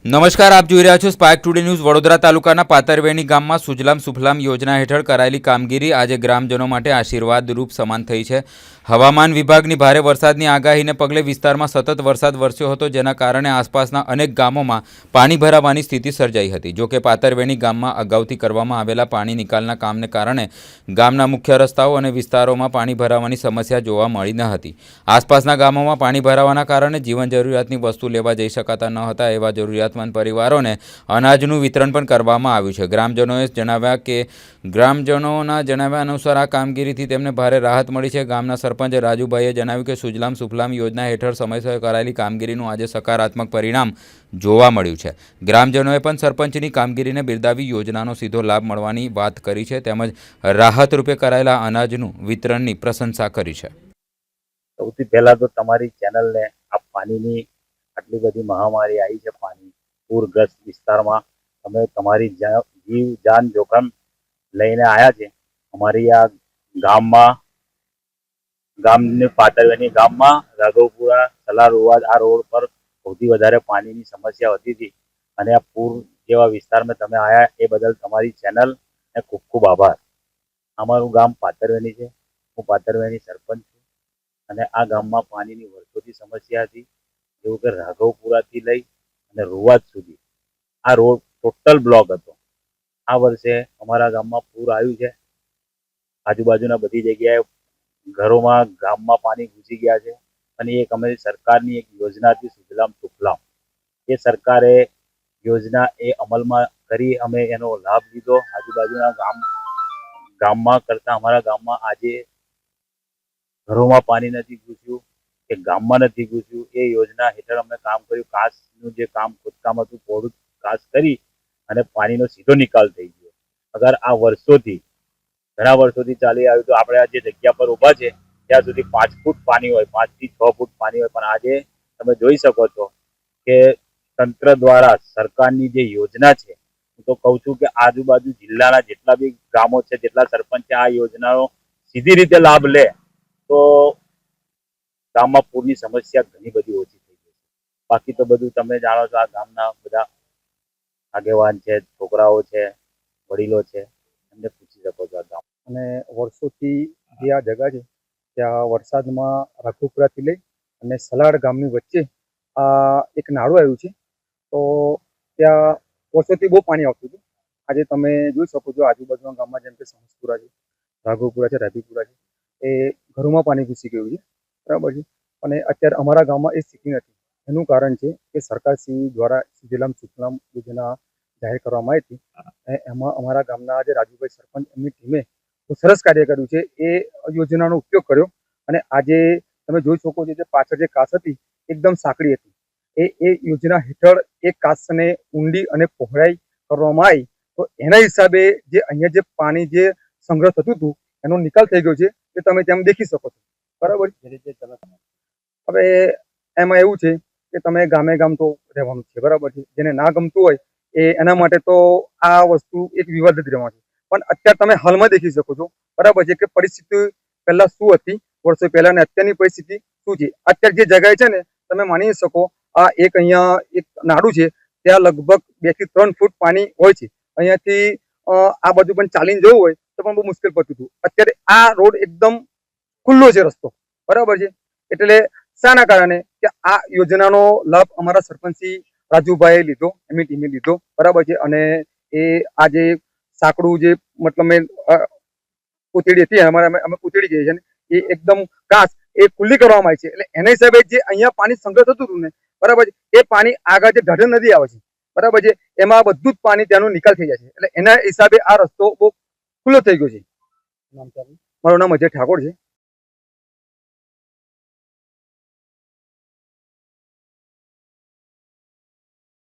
નમસ્કાર, આપ જોઈ રહ્યા છો સ્પાર્ક ટુડે ન્યૂઝ. વડોદરા તાલુકાના પાતરવેણી ગામમાં સુજલામ સુફલામ યોજના હેઠળ કરાયેલી કામગીરી આજે ગ્રામજનો માટે આશીર્વાદરૂપ સમાન થઈ છે. હવામાન વિભાગની ભારે વરસાદની આગાહીને પગલે વિસ્તારમાં સતત વરસાદ વરસ્યો હતો, જેના કારણે આસપાસના અનેક ગામોમાં પાણી ભરાવાની સ્થિતિ સર્જાઈ હતી. જોકે પાતરવેણી ગામમાં અગાઉથી કરવામાં આવેલા પાણી નિકાલના કામને કારણે ગામના મુખ્ય રસ્તાઓ અને વિસ્તારોમાં પાણી ભરાવાની સમસ્યા જોવા મળી ન હતી. આસપાસના ગામોમાં પાણી ભરાવાના કારણે જીવન જરૂરિયાતની વસ્તુ લેવા જઈ શકાતા ન હતા. એવા જરૂરિયાતમંદ પરિવારોને અનાજનું વિતરણ પણ કરવામાં આવ્યું છે. ગ્રામજનોના જણાવ્યા અનુસાર આ કામગીરીથી તેમને ભારે રાહત મળી છે. ગામના સરપંચ રાજુભાઈએ જણાવ્યું કે સુજલામ સુફલામ યોજના હેઠળ સમયસર કરાયેલી કામગીરીનું આજે સકારાત્મક પરિણામ જોવા મળ્યું છે. ગ્રામજનોએ પણ સરપંચની કામગીરીને બિરદાવી યોજનાનો સીધો લાભ મળવાની વાત કરી છે, તેમજ રાહત રૂપે કરાયેલા અનાજનું વિતરણની પ્રશંસા કરી છે. સૌથી પહેલા તો તમારી ચેનલને આ પાણીની આટલી બધી મહામારી આવી છે, પાણી પૂરગ્રસ્ત વિસ્તારમાં તમે તમારી જીવ જાન જોખમ લઈને આવ્યા છે. અમારી આ ગામની પાતરવેણી ગામમાં રાઘવપુરા સલારુવાદ આ રોડ પર સૌથી વધારે પાણીની સમસ્યા હતી હતી, અને આ પૂર જેવા વિસ્તારમાં તમે આવ્યા એ બદલ તમારી ચેનલને ખૂબ ખૂબ આભાર. અમારું ગામ પાતરવેણી છે. હું પાતરવેણી સરપંચ છું, અને આ ગામમાં પાણીની વર્ષોથી સમસ્યા હતી, જેવું કે રાઘવપુરાથી લઈ અને રૂવાદ સુધી આ રોડ ટોટલ બ્લોક હતો. આ વર્ષે અમારા ગામમાં પૂર આવ્યું છે. આજુબાજુના બધી જગ્યાએ ઘરોમાં ગામમાં પાણી ઘૂસી ગયા છે, અને એક અમારી સરકારની એક યોજના હતી સુજલામ સુફલામ. એ સરકારે યોજના એ અમલમાં કરી, અમે એનો લાભ લીધો. આજુબાજુના ગામમાં કરતાં અમારા ગામમાં આજે ઘરોમાં પાણી નથી ઘૂસ્યું કે ગામમાં નથી ઘૂસ્યું. એ યોજના હેઠળ અમે કામ કર્યું. કાચનું જે ખોદકામ હતું, પહોળું કાચ કરી અને પાણીનો સીધો નિકાલ થઈ ગયો. અગર આ ઘણા વર્ષોથી ચાલી આવ્યું તો આપણે આ જે જગ્યા પર ઊભા છે ત્યાં સુધી 5 ફૂટ પાણી હોય, 5 થી 6 ફૂટ પાણી હોય, પણ આજે તમે જોઈ શકો છો કે તંત્ર દ્વારા સરકારની જે યોજના છે, હું તો કહું છું કે આજુબાજુ જિલ્લાના જેટલા બી ગામો છે, જેટલા સરપંચ આ યોજનાનો સીધી રીતે લાભ લે તો ગામમાં પૂરની સમસ્યા ઘણી બધી ઓછી થઈ ગઈ છે. બાકી તો બધું તમે જાણો છો, આ ગામના બધા આગેવાન છે, છોકરાઓ છે, વડીલો છે, એમને પૂછી શકો છો આ ગામ. અને વર્ષોથી જે આ જગા છે ત્યાં વરસાદમાં રાઘવપુરાથી લઈ અને સલાડ ગામની વચ્ચે આ એક નાળું આવ્યું છે. તો ત્યાં વર્ષોથી બહુ પાણી આવતું હતું. આજે તમે જોઈ શકો છો આજુબાજુના ગામમાં જેમ કે સમસપુરા છે, રાઘવપુરા છે, રાધીપુરા છે, એ ઘરોમાં પાણી ઘૂસી ગયું છે, બરાબર છે. અને અત્યારે અમારા ગામમાં એ સ્થિતિ નથી. એનું કારણ છે કે સરકારશ્રી દ્વારા સુજલામ સુફલામ યોજના જાહેર કરવામાં આવી હતી. એમાં અમારા ગામના જે રાજુભાઈ સરપંચ એમની ટીમે સરસ કાર્ય કર્યું છે. એ યોજનાનો ઉપયોગ કર્યો, અને આજે તમે જોઈ શકો છો જે પાછળ જે કાચ હતી એકદમ સાંકડી હતી. એ યોજના હેઠળ એ કાચને ઊંડી અને પહોળાઈ કરવામાં આવી, તો એના હિસાબે જે અહીંયા જે પાણી જે સંગ્રહ થતું હતું એનો નિકાલ થઈ ગયો છે, એ તમે તેમ દેખી શકો છો, બરાબર. હવે એમાં એવું છે કે તમે ગામે ગામ તો રહેવાનું છે, બરાબર છે. જેને ના ગમતું હોય એના માટે તો આ વસ્તુ એક વિવાદ જ રહેવાનો છે. પણ અત્યારે તમે હાલમાં દેખી શકો છો, બરાબર છે, કે પરિસ્થિતિ પહેલા શું હતી વર્ષો પહેલા અને અત્યારની પરિસ્થિતિ શું છે. અત્યારે જે જગ્યાએ છે ને તમે માની શકો, આ એક અહીંયા એક નાળું છે, ત્યાં લગભગ 2 થી 3 ફૂટ પાણી હોય છે. અહીંયાથી આ બાજુ પણ ચાલીને જવું હોય તો પણ બહુ મુશ્કેલ પડતું હતું. અત્યારે આ રોડ એકદમ ખુલ્લો છે રસ્તો, બરાબર છે. એટલે શાના કારણે કે આ યોજનાનો લાભ અમારા સરપંચી રાજુભાઈએ લીધો, એમની ટીમે લીધો, બરાબર છે. અને એ આજે સાંકડું જે મતલબ મેં પૂતળી હતી, અમે પૂતળી કહીએ છીએ ને, એ એકદમ કાચ એ ખુલ્લી કરવામાં આવી છે. એટલે એના હિસાબે જે અહીંયા પાણી સંગ્રહ થતું હતું ને, બરાબર છે, એ પાણી આગળ જે ઢાઢર નદી આવે છે, બરાબર છે, એમાં બધું જ પાણી ત્યાંનો નિકાલ થઈ જાય છે. એટલે એના હિસાબે આ રસ્તો બહુ ખુલ્લો થઈ ગયો છે. મારું નામ અજય ઠાકોર છે.